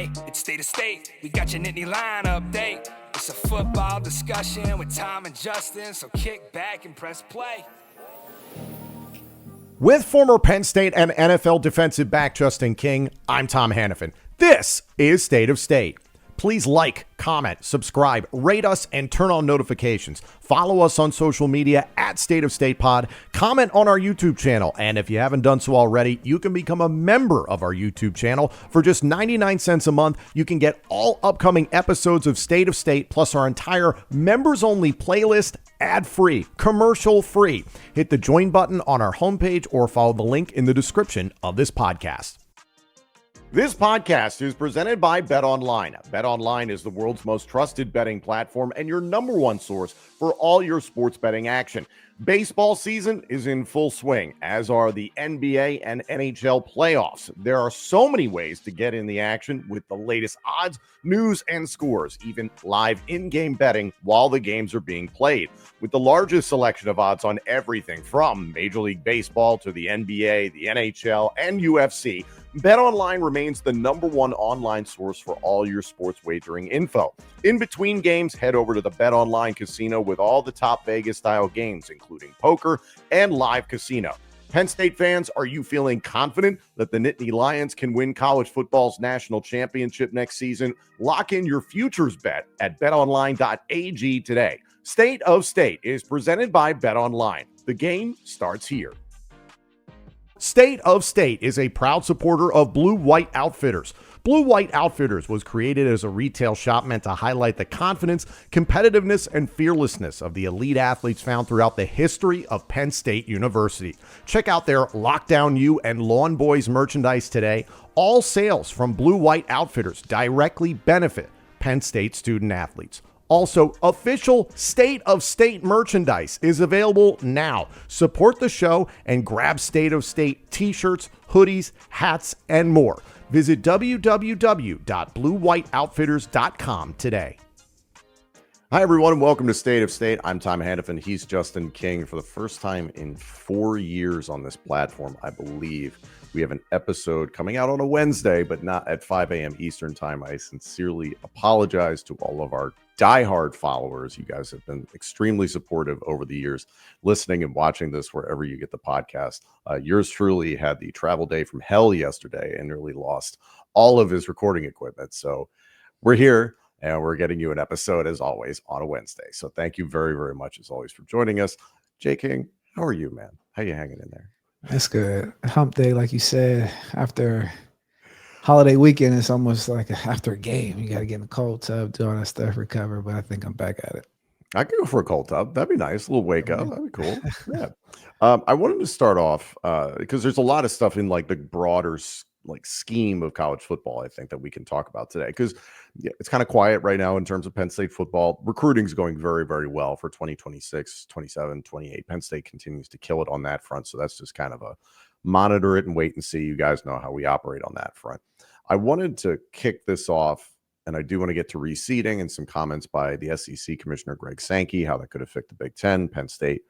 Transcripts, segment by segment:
Hey, it's State of State. We got your Nittany Line update. It's a football discussion with Tom and Justin, so kick back and press play. With former Penn State and NFL defensive back Justin King, I'm Tom Hannafin. This is State of State. Please like, comment, subscribe, rate us, and turn on notifications. Follow us on social media at State of State Pod. Comment on our YouTube channel. And if you haven't done so already, you can become a member of our YouTube channel. For just 99 cents a month, you can get all upcoming episodes of State of State, plus our entire members-only playlist, ad-free, commercial-free. Hit the join button on our homepage or follow the link in the description of this podcast. This podcast is presented by BetOnline. BetOnline is the world's most trusted betting platform and your number one source for all your sports betting action. Baseball season is in full swing, as are the NBA and NHL playoffs. There are so many ways to get in the action with the latest odds, news, and scores, even live in-game betting while the games are being played. With the largest selection of odds on everything from Major League Baseball to the NBA, the NHL, and UFC, BetOnline remains the number one online source for all your sports wagering info. In between games, head over to the BetOnline casino with all the top Vegas-style games, including poker and live casino. Penn State fans, are you feeling confident that the Nittany Lions can win college football's national championship next season? Lock in your futures bet at betonline.ag today. State of State is presented by BetOnline. The game starts here. State of State is a proud supporter of Blue White Outfitters. Blue White Outfitters was created as a retail shop meant to highlight the confidence, competitiveness, and fearlessness of the elite athletes found throughout the history of Penn State University. Check out their Lockdown U and Lawn Boys merchandise today. All sales from Blue White Outfitters directly benefit Penn State student athletes. Also, official State of State merchandise is available now. Support the show and grab State of State t-shirts, hoodies, hats, and more. Visit www.bluewhiteoutfitters.com today. Hi, everyone, and welcome to State of State. I'm Tom Hannafin. He's Justin King. For the first time in 4 years on this platform, I believe, we have an episode coming out on a Wednesday, but not at 5 a.m. Eastern time. I sincerely apologize to all of our diehard followers. You guys have been extremely supportive over the years, listening and watching this wherever you get the podcast. Yours truly had the travel day from hell yesterday and nearly lost all of his recording equipment. So we're here and we're getting you an episode as always on a Wednesday. So thank you very, very much as always for joining us. J. King, how are you, man? How you hanging in there? That's good. Hump day, like you said, after holiday weekend, it's almost like after a game. You got to get in the cold tub, do all that stuff, recover. But I think I'm back at it. I could go for a cold tub. That'd be nice. A little wake up. That'd be cool. Yeah. I wanted to start off because there's a lot of stuff in like the broader scheme of college football, I think, that we can talk about today, because it's kind of quiet right now in terms of Penn State football. Recruiting is going very, very well for 2026, 27, 28. Penn State continues to kill it on that front. So that's just kind of a monitor it and wait and see. You guys know how we operate on that front. I wanted to kick this off, and I do want to get to reseeding and some comments by the SEC Commissioner Greg Sankey, how that could affect the Big Ten, Penn State.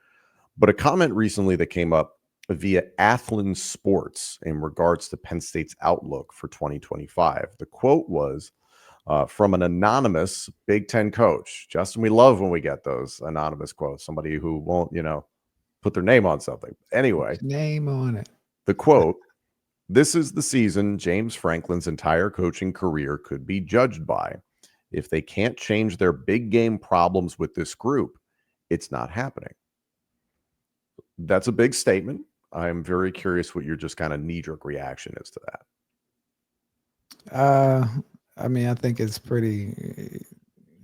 But a comment recently that came up via Athlon Sports in regards to Penn State's outlook for 2025. The quote was from an anonymous Big Ten coach. Justin, we love when we get those anonymous quotes, somebody who won't, put their name on something. Anyway, name on it. The quote, "This is the season James Franklin's entire coaching career could be judged by. If they can't change their big game problems with this group, it's not happening." That's a big statement. I'm very curious what your just kind of knee-jerk reaction is to that. I think it's pretty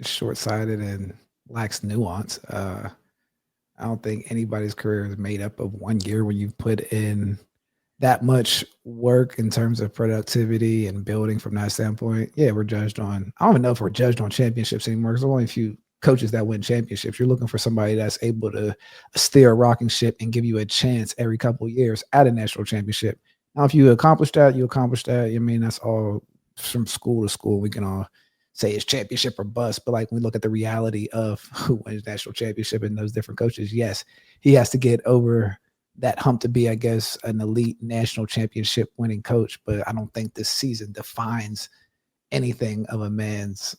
short-sighted and lacks nuance. I don't think anybody's career is made up of 1 year when you've put in that much work in terms of productivity and building from that standpoint. Yeah, we're judged on, I don't even know if we're judged on championships anymore, because there's only a few coaches that win championships. You're looking for somebody that's able to steer a rocking ship and give you a chance every couple of years at a national championship. Now, if you accomplish that, you accomplish that. That's all from school to school. We can all say it's championship or bust, but like when we look at the reality of who wins national championship and those different coaches, yes, he has to get over that hump to be, I guess, an elite national championship winning coach. But I don't think this season defines anything of a man's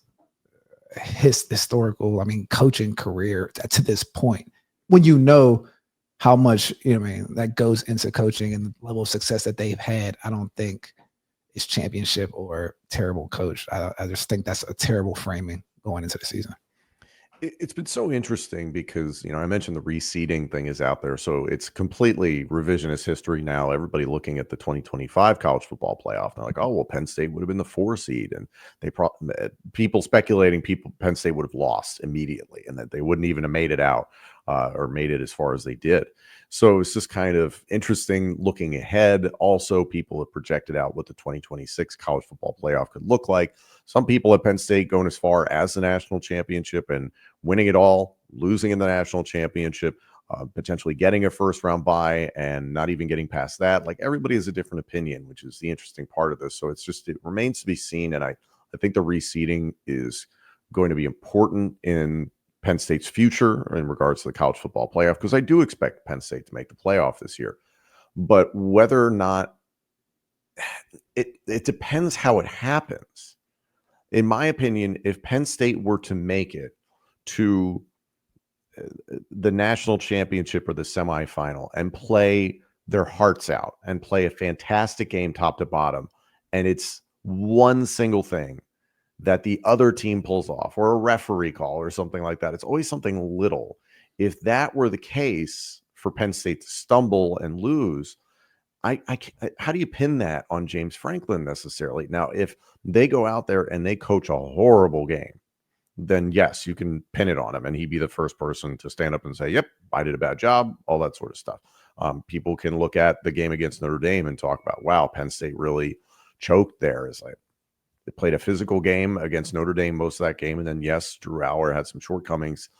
historical, coaching career to this point. When you know how much, that goes into coaching and the level of success that they've had, I don't think it's championship or terrible coach. I just think that's a terrible framing going into the season. It's been so interesting because, I mentioned the reseeding thing is out there. So it's completely revisionist history now. Everybody looking at the 2025 college football playoff. They're like, oh, well, Penn State would have been the 4 seed. And people speculating Penn State would have lost immediately and that they wouldn't even have made it out or made it as far as they did. So it's just kind of interesting looking ahead. Also, people have projected out what the 2026 college football playoff could look like. Some people at Penn State going as far as the national championship and winning it all, losing in the national championship, potentially getting a first round bye and not even getting past that. Like, everybody has a different opinion, which is the interesting part of this. So it remains to be seen. And I think the reseeding is going to be important in Penn State's future in regards to the college football playoff, because I do expect Penn State to make the playoff this year. But whether or not it depends how it happens. In my opinion, if Penn State were to make it to the national championship or the semifinal and play their hearts out and play a fantastic game top to bottom, and it's one single thing that the other team pulls off or a referee call or something like that, it's always something little. If that were the case for Penn State to stumble and lose, how do you pin that on James Franklin necessarily? Now, if they go out there and they coach a horrible game, then yes, you can pin it on him and he'd be the first person to stand up and say, yep, I did a bad job, all that sort of stuff. People can look at the game against Notre Dame and talk about, wow, Penn State really choked there. It's like, they played a physical game against Notre Dame most of that game. And then, yes, Drew Aller had some shortcomings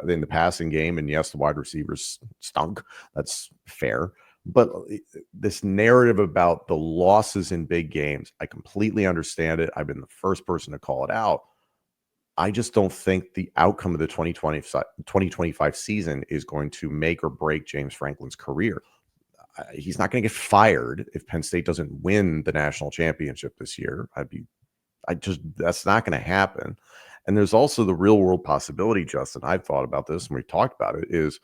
in the passing game. And yes, the wide receivers stunk. That's fair. But this narrative about the losses in big games, I completely understand it. I've been the first person to call it out. I just don't think the outcome of the 2025 season is going to make or break James Franklin's career. He's not going to get fired if Penn State doesn't win the national championship this year. That's not going to happen. And there's also the real world possibility, Justin. I've thought about this and we've talked about it, is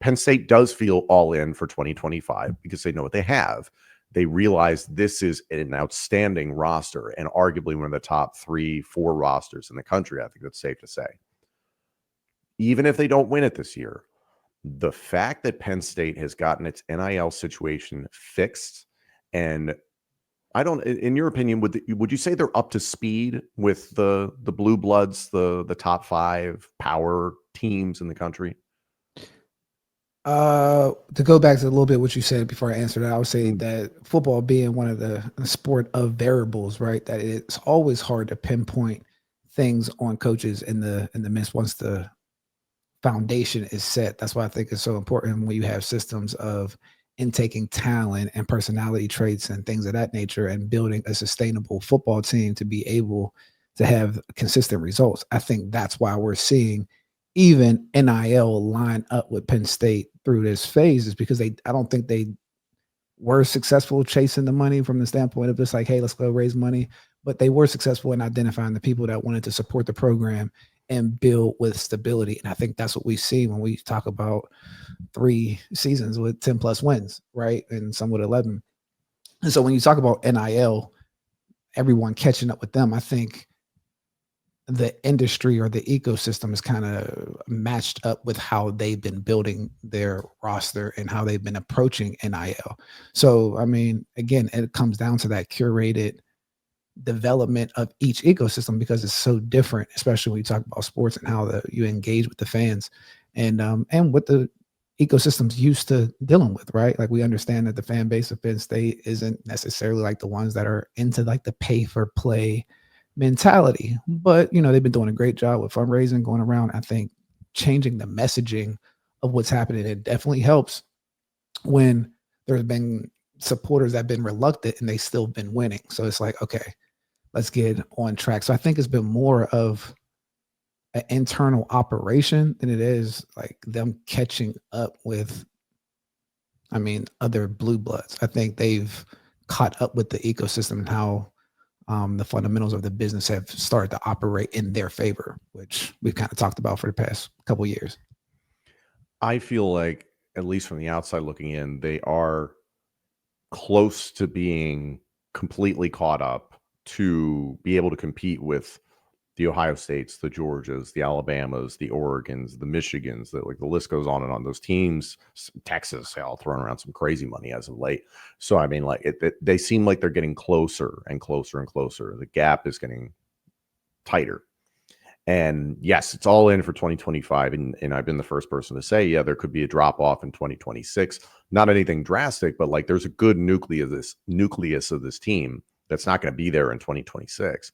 Penn State does feel all in for 2025 because they know what they have. They realize this is an outstanding roster and arguably one of the top 3-4 rosters in the country. I think that's safe to say. Even if they don't win it this year, the fact that Penn State has gotten its NIL situation fixed, and in your opinion, would you say they're up to speed with the Blue Bloods, the top 5 power teams in the country? To go back to a little bit what you said before I answered that, I would say that football being one of the sport of variables, right? That it's always hard to pinpoint things on coaches in the midst once the foundation is set. That's why I think it's so important when you have systems of intaking talent and personality traits and things of that nature and building a sustainable football team to be able to have consistent results. I think that's why we're seeing even NIL line up with Penn State through this phase, is because I don't think they were successful chasing the money from the standpoint of just like, hey, let's go raise money. But they were successful in identifying the people that wanted to support the program and build with stability. And I think that's what we see when we talk about 3 seasons with 10 plus wins, right? And some with 11. And so when you talk about NIL, everyone catching up with them, I think the industry or the ecosystem is kind of matched up with how they've been building their roster and how they've been approaching NIL. So, I mean, again, it comes down to that curated development of each ecosystem because it's so different, especially when you talk about sports and how you engage with the fans and what the ecosystem's used to dealing with, right? Like, we understand that the fan base of Penn State isn't necessarily like the ones that are into like the pay for play mentality, but they've been doing a great job with fundraising going around. I think changing the messaging of what's happening, it definitely helps when there's been supporters that have been reluctant and they still been winning. So it's like, okay, let's get on track. So I think it's been more of an internal operation than it is like them catching up with, other blue bloods. I think they've caught up with the ecosystem and how the fundamentals of the business have started to operate in their favor, which we've kind of talked about for the past couple of years. I feel like, at least from the outside looking in, they are close to being completely caught up to be able to compete with the Ohio States, the Georgias, the Alabamas, the Oregons, the Michigans, the list goes on and on. Those teams, Texas, all throwing around some crazy money as of late. So, I mean, like they seem like they're getting closer and closer and closer. The gap is getting tighter. And yes, it's all in for 2025. And I've been the first person to say, yeah, there could be a drop off in 2026. Not anything drastic, but like there's a good nucleus of this team that's not going to be there in 2026.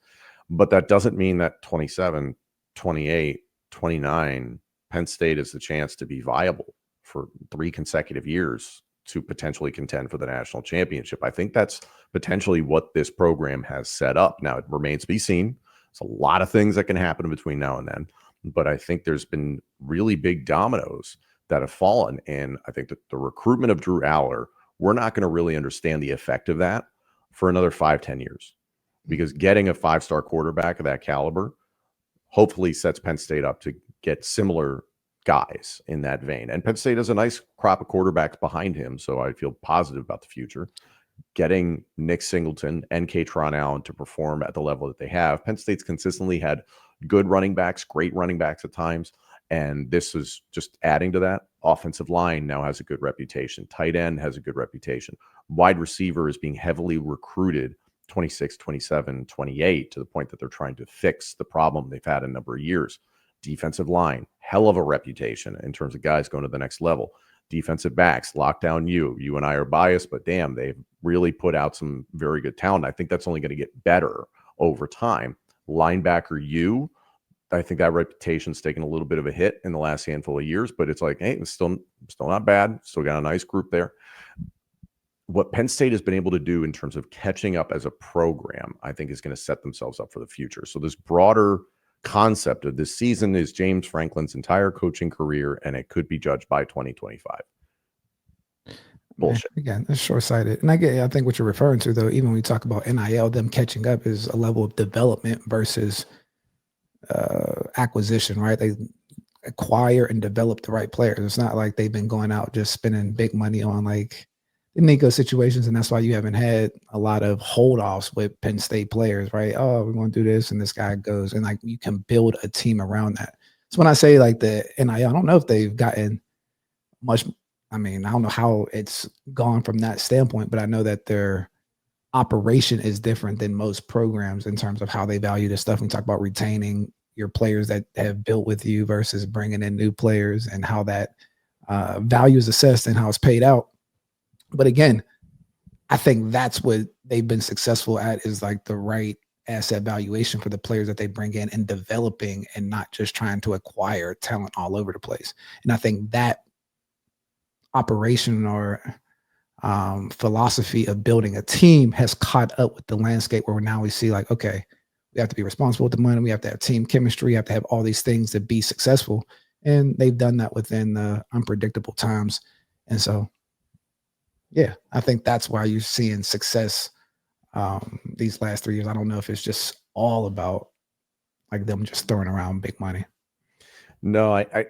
But that doesn't mean that 27, 28, 29, Penn State is the chance to be viable for 3 consecutive years to potentially contend for the national championship. I think that's potentially what this program has set up. Now, it remains to be seen. There's a lot of things that can happen between now and then, but I think there's been really big dominoes that have fallen. And I think that the recruitment of Drew Aller, we're not going to really understand the effect of that for another 5-10 years, because getting a 5-star quarterback of that caliber hopefully sets Penn State up to get similar guys in that vein. And Penn State has a nice crop of quarterbacks behind him, so I feel positive about the future. Getting Nick Singleton and Katron Allen to perform at the level that they have. Penn State's consistently had good running backs, great running backs at times, and this is just adding to that. Offensive line now has a good reputation. Tight end has a good reputation. Wide receiver is being heavily recruited 26, 27, 28 to the point that they're trying to fix the problem they've had a number of years. Defensive line, hell of a reputation in terms of guys going to the next level. Defensive backs, lockdown you and I are biased, but damn, they've really put out some very good talent. I think that's only going to get better over time. Linebacker I think that reputation's taken a little bit of a hit in the last handful of years, but it's like, hey, it's still not bad. Still got a nice group there. What Penn State has been able to do in terms of catching up as a program, I think is going to set themselves up for the future. So this broader concept of this season is James Franklin's entire coaching career, and it could be judged by 2025. Bullshit. Again, it's short-sighted. And I think what you're referring to, though, even when we talk about NIL, them catching up is a level of development versus acquisition, right? They acquire and develop the right players. It's not like they've been going out just spending big money on like the Nico situations, and that's why you haven't had a lot of hold-offs with Penn State players, right? Oh, we're going to do this, and this guy goes, and like you can build a team around that. So when I say like the NIL, I don't know if they've gotten much. I mean, I don't know how it's gone from that standpoint, but I know that their operation is different than most programs in terms of how they value this stuff. We talk about retaining your players that have built with you versus bringing in new players, and how that value is assessed and how it's paid out. But again, I think that's what they've been successful at, is like the right asset valuation for the players that they bring in and developing, and not just trying to acquire talent all over the place. And I think that operation or philosophy of building a team has caught up with the landscape, where now we see like, okay, we have to be responsible with the money. We have to have team chemistry. We have to have all these things to be successful. And they've done that within the unpredictable times. And so, yeah, I think that's why you're seeing success these last 3 years. I don't know if it's just all about like them just throwing around big money. No, I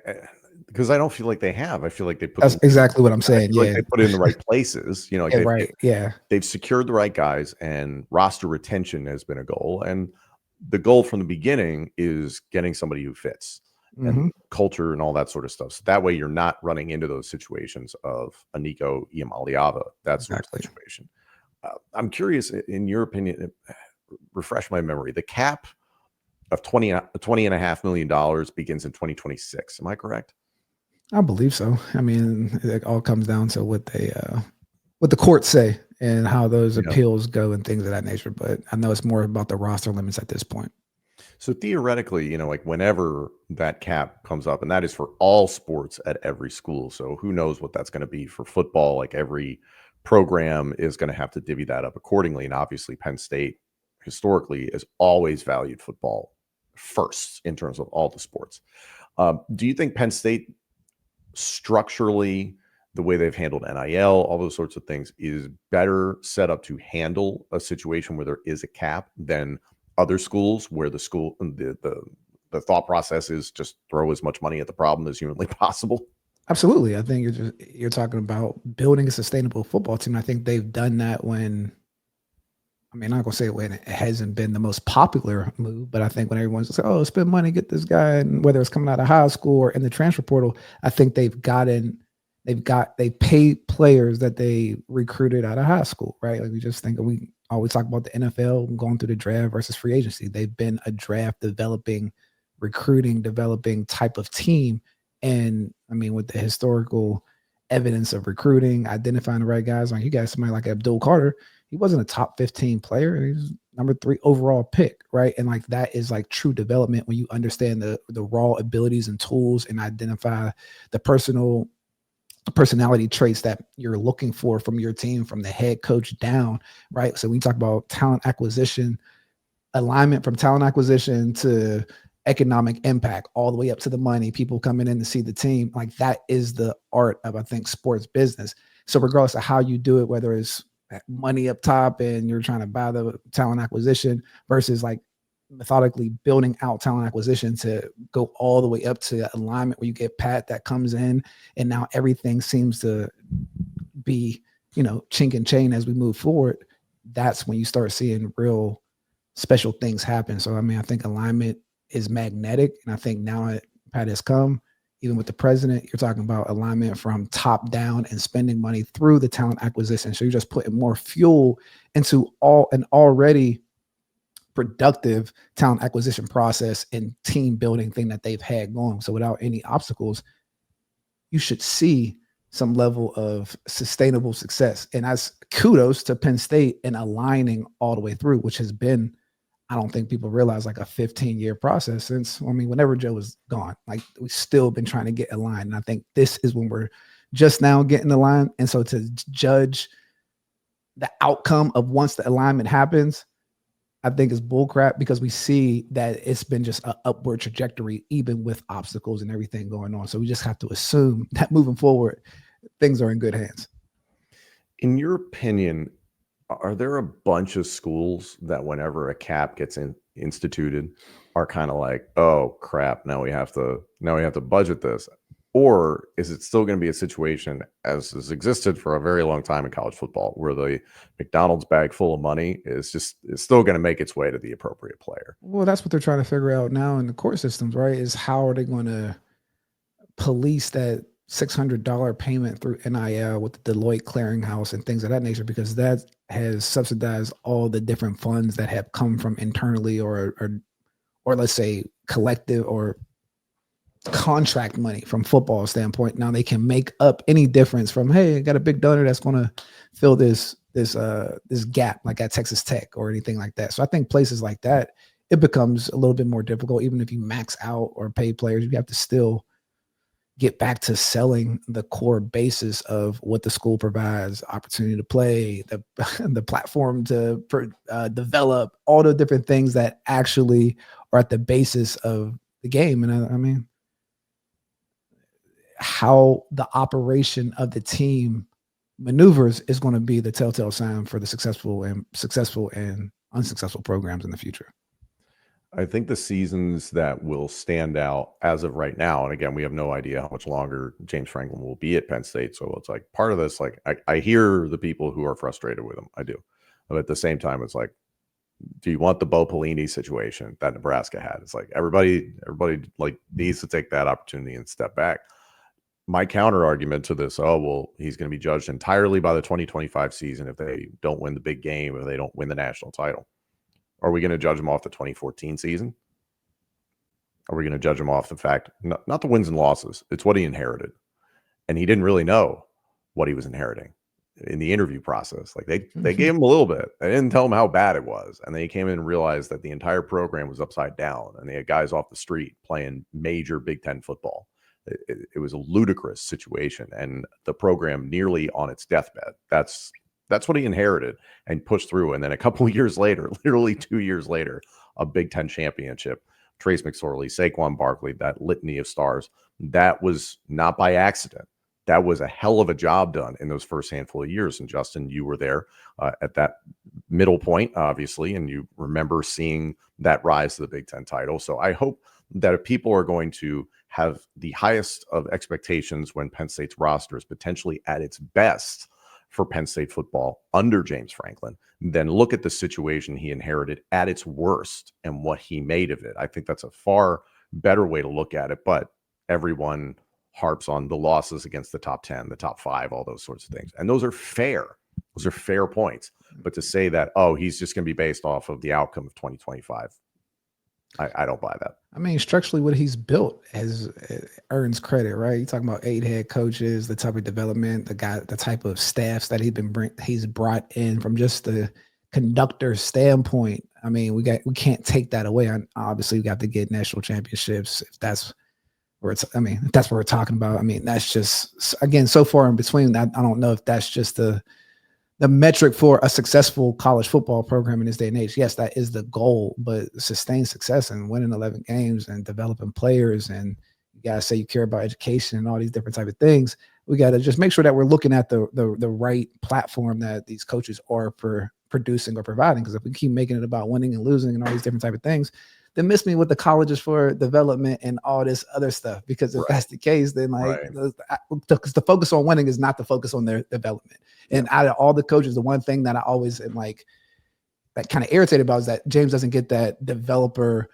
because I don't feel like they have. I feel like they put. That's exactly what I'm saying. Yeah, like they put it in the right places. You know, like yeah, right. Yeah, they've secured the right guys, and roster retention has been a goal. And the goal from the beginning is getting somebody who fits, and culture and all that sort of stuff. So that way you're not running into those situations of a Nico Iamaleava, that sort of situation. I'm curious, in your opinion, refresh my memory. The cap of $20.5 million begins in 2026. Am I correct? I believe so. I mean, it all comes down to what the courts say and how those appeals go and things of that nature. But I know it's more about the roster limits at this point. So theoretically, like whenever that cap comes up, and that is for all sports at every school. So who knows what that's going to be for football? Like every program is going to have to divvy that up accordingly. And obviously Penn State historically has always valued football first in terms of all the sports. Do you think Penn State structurally the way they've handled NIL, all those sorts of things, is better set up to handle a situation where there is a cap than other schools where the thought process is just throw as much money at the problem as humanly possible. Absolutely. I think you're talking about building a sustainable football team. I think they've done that when, I mean, I'm not gonna say when it hasn't been the most popular move, but I think when everyone's like, "Oh, spend money, get this guy," and whether it's coming out of high school or in the transfer portal, I think they paid players that they recruited out of high school, right? Like we always talk about the NFL going through the draft versus free agency. They've been a draft developing, recruiting developing type of team, and I mean, with the historical evidence of recruiting, identifying the right guys, like you got somebody like Abdul Carter. He wasn't a top 15 player. He was number 3 overall pick, right? And like that is like true development when you understand the raw abilities and tools and identify the personality traits that you're looking for from your team, from the head coach down, right? So when you talk about talent acquisition, alignment from talent acquisition to economic impact, all the way up to the money, people coming in to see the team, like that is the art of, I think, sports business. So regardless of how you do it, whether it's money up top and you're trying to buy the talent acquisition versus like methodically building out talent acquisition to go all the way up to alignment where you get Pat that comes in and now everything seems to be, chink and chain as we move forward. That's when you start seeing real special things happen. So, I mean, I think alignment is magnetic. And I think now Pat has come, even with the president, you're talking about alignment from top down and spending money through the talent acquisition. So you're just putting more fuel into an already productive talent acquisition process and team building thing that they've had going. So without any obstacles, you should see some level of sustainable success. And as kudos to Penn State in aligning all the way through, which has been, I don't think people realize, like a 15-year process since, whenever Joe was gone, like we've still been trying to get aligned. And I think this is when we're just now getting aligned. And so to judge the outcome of once the alignment happens, I think is bullcrap, because we see that it's been just an upward trajectory, even with obstacles and everything going on. So we just have to assume that moving forward, things are in good hands. In your opinion, are there a bunch of schools that whenever a cap gets instituted are kind of like, oh crap, now we have to budget this? Or is it still going to be a situation, as has existed for a very long time in college football, where the McDonald's bag full of money is still going to make its way to the appropriate player? Well, that's what they're trying to figure out now in the court systems, right? Is how are they going to police that $600 payment through NIL with the Deloitte clearinghouse and things of that nature, because that has subsidized all the different funds that have come from internally or let's say collective or contract money from football standpoint. Now they can make up any difference from, hey, I got a big donor that's going to fill this gap, like at Texas Tech or anything like that. So I think places like that, it becomes a little bit more difficult. Even if you max out or pay players, you have to still get back to selling the core basis of what the school provides: opportunity to play, the platform to develop, all the different things that actually are at the basis of the game. And I mean, how the operation of the team maneuvers is going to be the telltale sign for the successful and unsuccessful programs in the future. I think the seasons that will stand out as of right now, and again, we have no idea how much longer James Franklin will be at Penn State. So it's like part of this, like I hear the people who are frustrated with him. I do. But at the same time, it's like, do you want the Bo Pelini situation that Nebraska had? It's like everybody like needs to take that opportunity and step back. My counter argument to this, oh, well, he's going to be judged entirely by the 2025 season if they don't win the big game, if they don't win the national title. Are we going to judge him off the 2014 season? Are we going to judge him off the fact, not the wins and losses, it's what he inherited. And he didn't really know what he was inheriting in the interview process. Like they gave him a little bit. They didn't tell him how bad it was. And then he came in and realized that the entire program was upside down and they had guys off the street playing major Big Ten football. It was a ludicrous situation and the program nearly on its deathbed. That's what he inherited and pushed through. And then a couple of years later, literally 2 years later, a Big Ten championship, Trace McSorley, Saquon Barkley, that litany of stars, that was not by accident. that was a hell of a job done in those first handful of years. And Justin, you were there at that middle point, obviously, and you remember seeing that rise to the Big Ten title. So I hope that if people are going to have the highest of expectations when Penn State's roster is potentially at its best for Penn State football under James Franklin, then look at the situation he inherited at its worst and what he made of it. I think that's a far better way to look at it. But everyone harps on the losses against the top 10, the top 5, all those sorts of things. And those are fair. Those are fair points. But to say that, oh, he's just going to be based off of the outcome of 2025, I don't buy that. I mean, structurally, what he's built earns credit, right? You're talking about 8 head coaches, the type of development, the type of staffs that he's brought in from just the conductor standpoint. I mean, we can't take that away. Obviously, we got to get national championships if that's where if that's what we're talking about. I mean, that's just, again, so far in between. I don't know if that's just the metric for a successful college football program in this day and age. Yes, that is the goal, but sustained success and winning 11 games and developing players, and you got to say you care about education and all these different type of things. We got to just make sure that we're looking at the right platform that these coaches are producing or providing. Because if we keep making it about winning and losing and all these different type of things, then miss me with the colleges for development and all this other stuff. Because if that's the case, then because the focus on winning is not the focus on their development. And out of all the coaches, the one thing that I always am like, that kind of irritated about is that James doesn't get that developer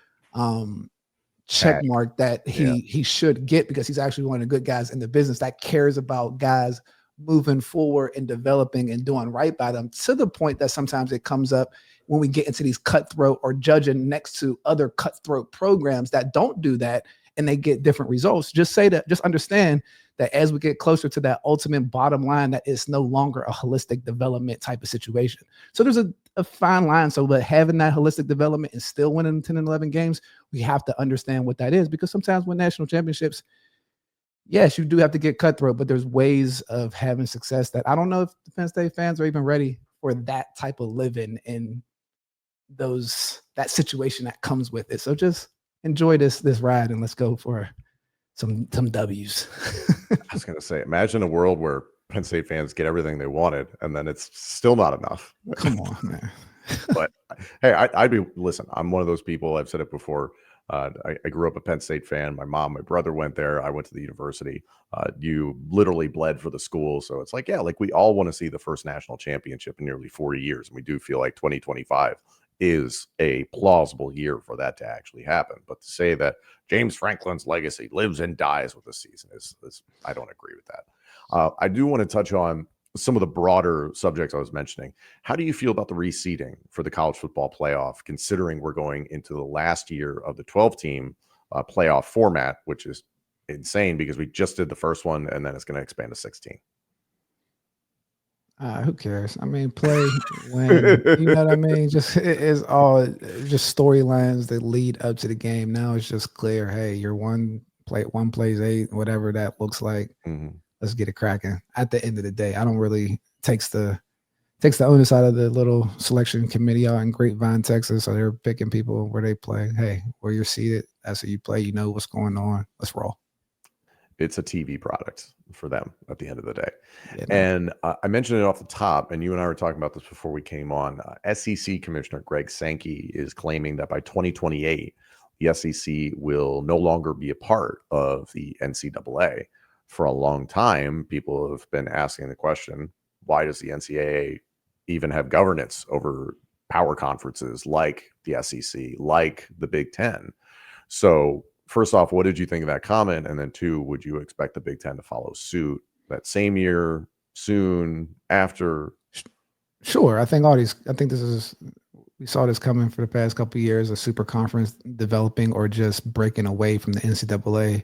check mark that he should get, because he's actually one of the good guys in the business that cares about guys moving forward and developing and doing right by them, to the point that sometimes it comes up when we get into these cutthroat or judging next to other cutthroat programs that don't do that and they get different results. Just understand that as we get closer to that ultimate bottom line, that it's no longer a holistic development type of situation. So there's a fine line. So, but having that holistic development and still winning 10 and 11 games, we have to understand what that is, because sometimes when national championships, yes, you do have to get cutthroat, but there's ways of having success that I don't know if the Penn State fans are even ready for that type of living and that situation that comes with it. So just enjoy this ride and let's go for some W's. I was going to say, imagine a world where Penn State fans get everything they wanted and then it's still not enough. Come on, man. But hey, listen, I'm one of those people, I've said it before. I grew up a Penn State fan. My mom, my brother went there. I went to the university. You literally bled for the school. So it's like, yeah, like we all want to see the first national championship in nearly 40 years. And we do feel like 2025 is a plausible year for that to actually happen. But to say that James Franklin's legacy lives and dies with the season is I don't agree with that. I do want to touch on some of the broader subjects I was mentioning. How do you feel about the reseeding for the college football playoff, considering we're going into the last year of the 12-team playoff format, which is insane because we just did the first one and then it's going to expand to 16? Who cares? I mean, play when, you know what I mean? It's all just storylines that lead up to the game. Now it's just clear, hey, you're one plays 8, whatever that looks like. Mm-hmm. Let's get it cracking. At the end of the day, I don't really takes the onus out of the little selection committee out in Grapevine, Texas. So they're picking people where they play. Hey, where you're seated, that's who you play. You know what's going on. Let's roll. It's a TV product for them at the end of the day. Yeah, and I mentioned it off the top, and you and I were talking about this before we came on. SEC Commissioner Greg Sankey is claiming that by 2028, the SEC will no longer be a part of the NCAA. For a long time, people have been asking the question, why does the NCAA even have governance over power conferences like the SEC, like the Big Ten? So first off, what did you think of that comment? And then 2, would you expect the Big Ten to follow suit that same year, soon, after? Sure. I think we saw this coming for the past couple of years, a super conference developing or just breaking away from the NCAA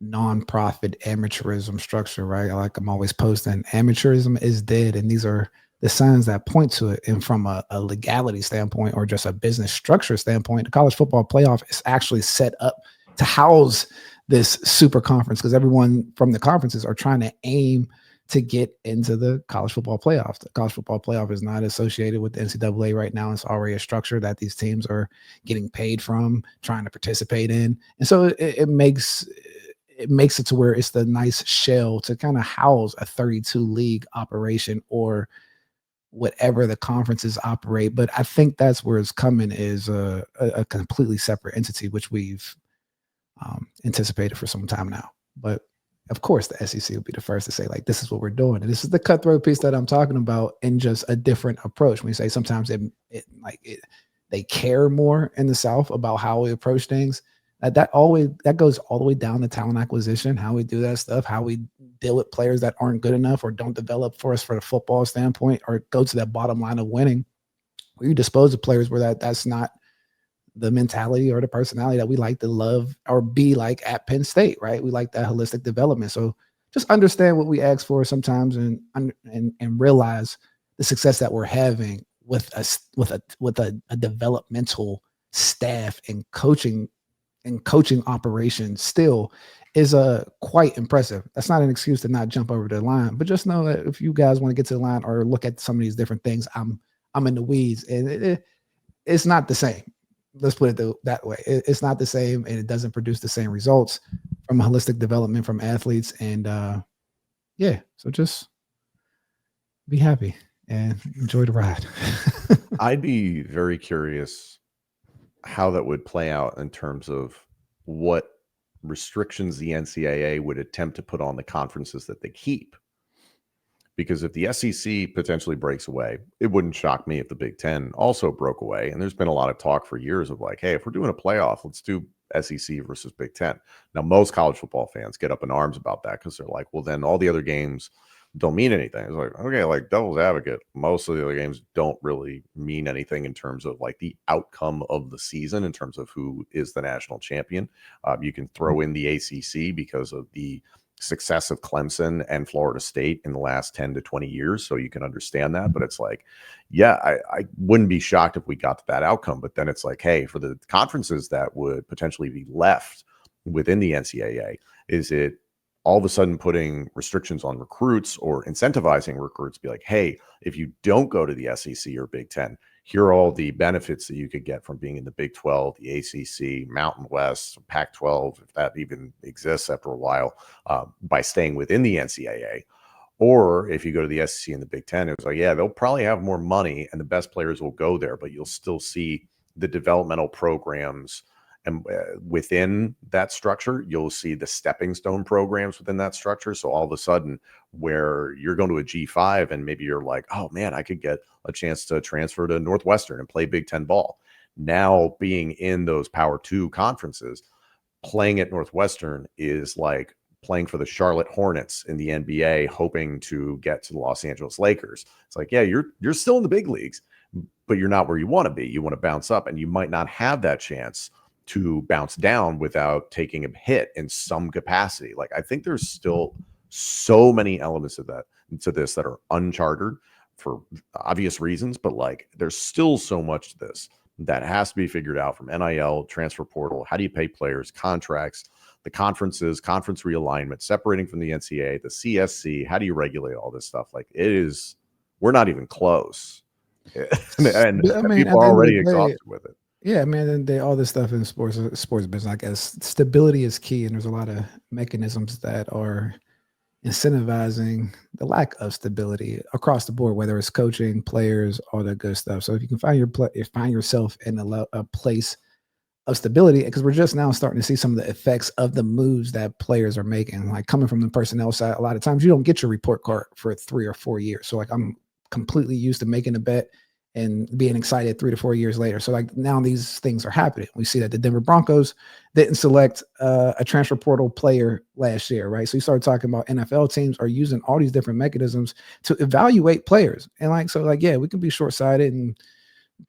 nonprofit amateurism structure, right? I'm always posting, amateurism is dead. And these are the signs that point to it. And from a legality standpoint or just a business structure standpoint, the college football playoff is actually set up to house this super conference, because everyone from the conferences are trying to aim to get into the college football playoff. The college football playoff is not associated with the NCAA right now. It's already a structure that these teams are getting paid from, trying to participate in. And so it it makes it to where it's the nice shell to kind of house a 32 league operation or whatever the conferences operate. But I think that's where it's coming is a completely separate entity, which we've anticipated for some time now. But of course, the SEC will be the first to say, like, this is what we're doing. And this is the cutthroat piece that I'm talking about in just a different approach. When you say sometimes they care more in the South about how we approach things. That goes all the way down to talent acquisition, how we do that stuff, how we deal with players that aren't good enough or don't develop for us for the football standpoint, or go to that bottom line of winning. Where you dispose of players where that's not the mentality or the personality that we like to love or be like at Penn State, right? We like that holistic development. So just understand what we ask for sometimes and realize the success that we're having with a developmental staff and coaching operations still is quite impressive. That's not an excuse to not jump over the line, but just know that if you guys want to get to the line or look at some of these different things, I'm in the weeds, and it's not the same. Let's put it that way. It's not the same, and it doesn't produce the same results from holistic development from athletes. And so just be happy and enjoy the ride. I'd be very curious how that would play out in terms of what restrictions the NCAA would attempt to put on the conferences that they keep. Because if the SEC potentially breaks away, it wouldn't shock me if the Big Ten also broke away. And there's been a lot of talk for years of like, hey, if we're doing a playoff, let's do SEC versus Big Ten. Now, most college football fans get up in arms about that because they're like, well, then all the other games don't mean anything. It's like, okay, like devil's advocate, most of the other games don't really mean anything in terms of like the outcome of the season, in terms of who is the national champion. You can throw in the ACC because of the success of Clemson and Florida State in the last 10 to 20 years. So you can understand that. But it's like, yeah, I wouldn't be shocked if we got to that outcome. But then it's like, hey, for the conferences that would potentially be left within the NCAA, is it all of a sudden putting restrictions on recruits or incentivizing recruits? Be like, hey, if you don't go to the SEC or Big Ten, here are all the benefits that you could get from being in the Big 12, the ACC, Mountain West, Pac-12, if that even exists after a while, by staying within the NCAA. Or if you go to the SEC and the Big 10, it was like, yeah, they'll probably have more money and the best players will go there, but you'll still see the developmental programs. And within that structure, you'll see the stepping stone programs within that structure. So all of a sudden, where you're going to a G5 and maybe you're like, oh man, I could get a chance to transfer to Northwestern and play Big Ten ball. Now being in those Power 2 conferences, playing at Northwestern is like playing for the Charlotte Hornets in the NBA, hoping to get to the Los Angeles Lakers. It's like, yeah, you're still in the big leagues, but you're not where you want to be. You want to bounce up, and you might not have that chance to bounce down without taking a hit in some capacity. Like, I think there's still so many elements of that to this that are uncharted for obvious reasons, but like there's still so much to this that has to be figured out, from NIL, transfer portal, how do you pay players, contracts, the conferences, conference realignment, separating from the NCAA, the CSC, how do you regulate all this stuff? Like, we're not even close. and people are already exhausted with it. Yeah, man, all this stuff in sports business, I guess stability is key, and there's a lot of mechanisms that are incentivizing the lack of stability across the board, whether it's coaching, players, all that good stuff. So if you can find yourself in a place of stability, because we're just now starting to see some of the effects of the moves that players are making, like coming from the personnel side. A lot of times you don't get your report card for 3 or 4 years. So like I'm completely used to making a bet and being excited 3 to 4 years later. So like now these things are happening. We see that the Denver Broncos didn't select a transfer portal player last year, right? So you start talking about NFL teams are using all these different mechanisms to evaluate players. And yeah, we can be short-sighted, and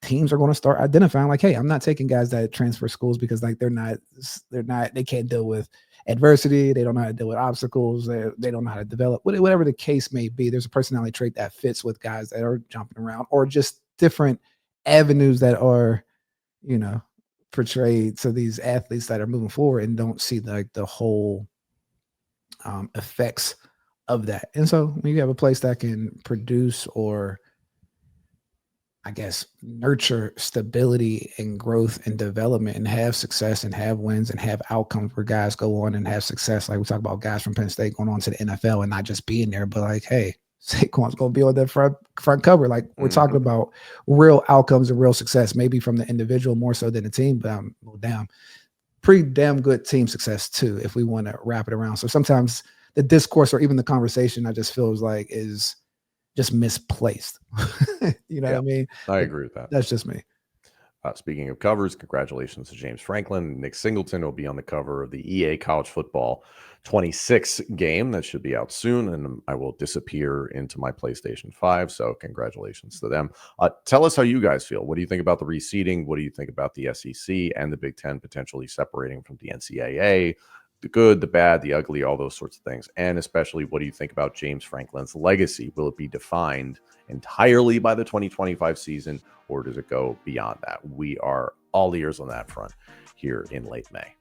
teams are going to start identifying like, hey, I'm not taking guys that transfer schools because like they can't deal with adversity. They don't know how to deal with obstacles. They don't know how to develop, whatever the case may be. There's a personality trait that fits with guys that are jumping around, or just different avenues that are, portrayed to these athletes that are moving forward and don't see the whole effects of that. And so when you have a place that can produce or I guess, nurture stability and growth and development and have success and have wins and have outcomes where guys go on and have success. Like we talk about guys from Penn State going on to the NFL and not just being there, but like, hey, Saquon's going to be on the front cover. Like we're talking about real outcomes and real success, maybe from the individual more so than the team, but pretty damn good team success too, if we want to wrap it around. So sometimes the discourse or even the conversation, I just feels like is just misplaced. You know what I mean? I agree with that. That's just me. Speaking of covers, congratulations to James Franklin. Nick Singleton will be on the cover of the EA College Football 26 game that should be out soon, and I will disappear into my PlayStation 5. So congratulations to them. Tell us how you guys feel. What do you think about the reseeding? What do you think about the SEC and the Big Ten potentially separating from the NCAA? The good, the bad, the ugly, all those sorts of things. And especially, what do you think about James Franklin's legacy? Will it be defined entirely by the 2025 season, or does it go beyond that? We are all ears on that front here in late May.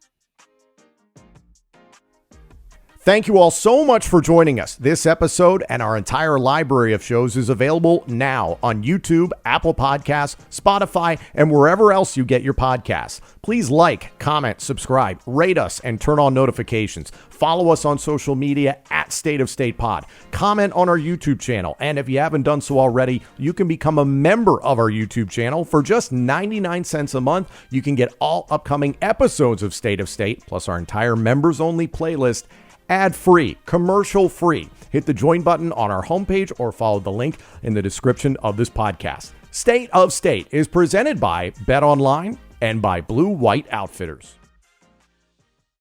Thank you all so much for joining us. This episode and our entire library of shows is available now on YouTube, Apple Podcasts, Spotify, and wherever else you get your podcasts. Please like, comment, subscribe, rate us, and turn on notifications. Follow us on social media at State of State Pod. Comment on our YouTube channel. And if you haven't done so already, you can become a member of our YouTube channel. For just 99 cents a month, you can get all upcoming episodes of State of State, plus our entire members-only playlist, ad-free, commercial-free. Hit the join button on our homepage or follow the link in the description of this podcast. State of State is presented by Bet Online and by Blue White Outfitters.